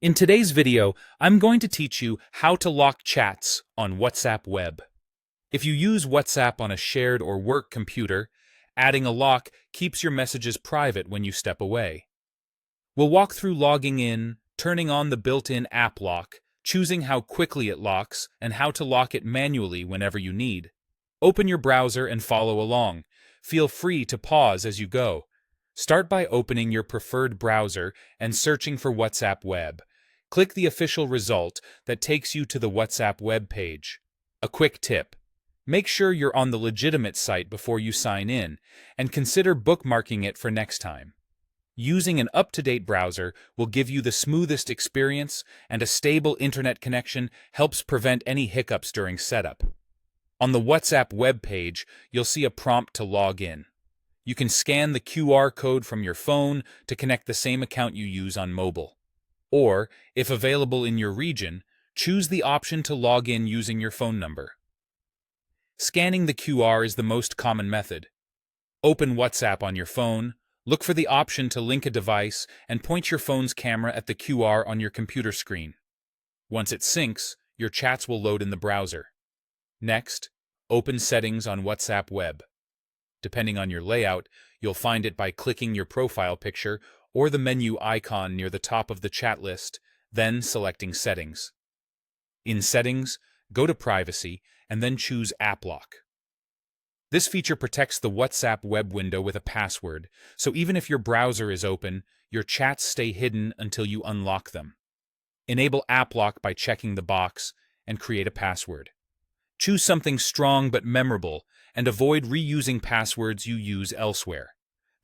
In today's video, I'm going to teach you how to lock chats on WhatsApp Web. If you use WhatsApp on a shared or work computer, adding a lock keeps your messages private when you step away. We'll walk through logging in, turning on the built-in app lock, choosing how quickly it locks, and how to lock it manually whenever you need. Open your browser and follow along. Feel free to pause as you go. Start by opening your preferred browser and searching for WhatsApp Web. Click the official result that takes you to the WhatsApp web page. A quick tip: make sure you're on the legitimate site before you sign in, and consider bookmarking it for next time. Using an up-to-date browser will give you the smoothest experience, and a stable internet connection helps prevent any hiccups during setup. On the WhatsApp web page, you'll see a prompt to log in. You can scan the QR code from your phone to connect the same account you use on mobile. Or, if available in your region, choose the option to log in using your phone number. Scanning the QR is the most common method. Open WhatsApp on your phone, look for the option to link a device, and point your phone's camera at the QR on your computer screen. Once it syncs, your chats will load in the browser. Next, open Settings on WhatsApp Web. Depending on your layout, you'll find it by clicking your profile picture or the menu icon near the top of the chat list, then selecting Settings. In Settings, go to Privacy and then choose App Lock. This feature protects the WhatsApp web window with a password, so even if your browser is open, your chats stay hidden until you unlock them. Enable App Lock by checking the box and create a password. Choose something strong but memorable, and avoid reusing passwords you use elsewhere.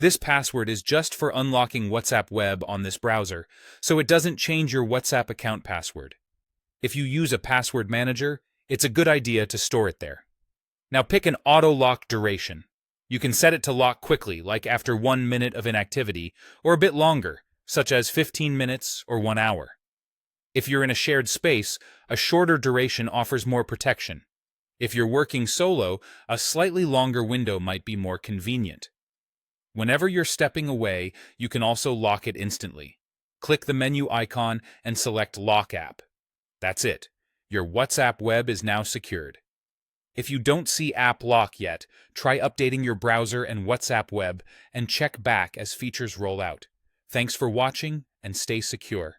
This password is just for unlocking WhatsApp Web on this browser, so it doesn't change your WhatsApp account password. If you use a password manager, it's a good idea to store it there. Now pick an auto-lock duration. You can set it to lock quickly, like after 1 minute of inactivity, or a bit longer, such as 15 minutes or 1 hour. If you're in a shared space, a shorter duration offers more protection. If you're working solo, a slightly longer window might be more convenient. Whenever you're stepping away, you can also lock it instantly. Click the menu icon and select Lock App. That's it. Your WhatsApp Web is now secured. If you don't see App Lock yet, try updating your browser and WhatsApp Web and check back as features roll out. Thanks for watching and stay secure.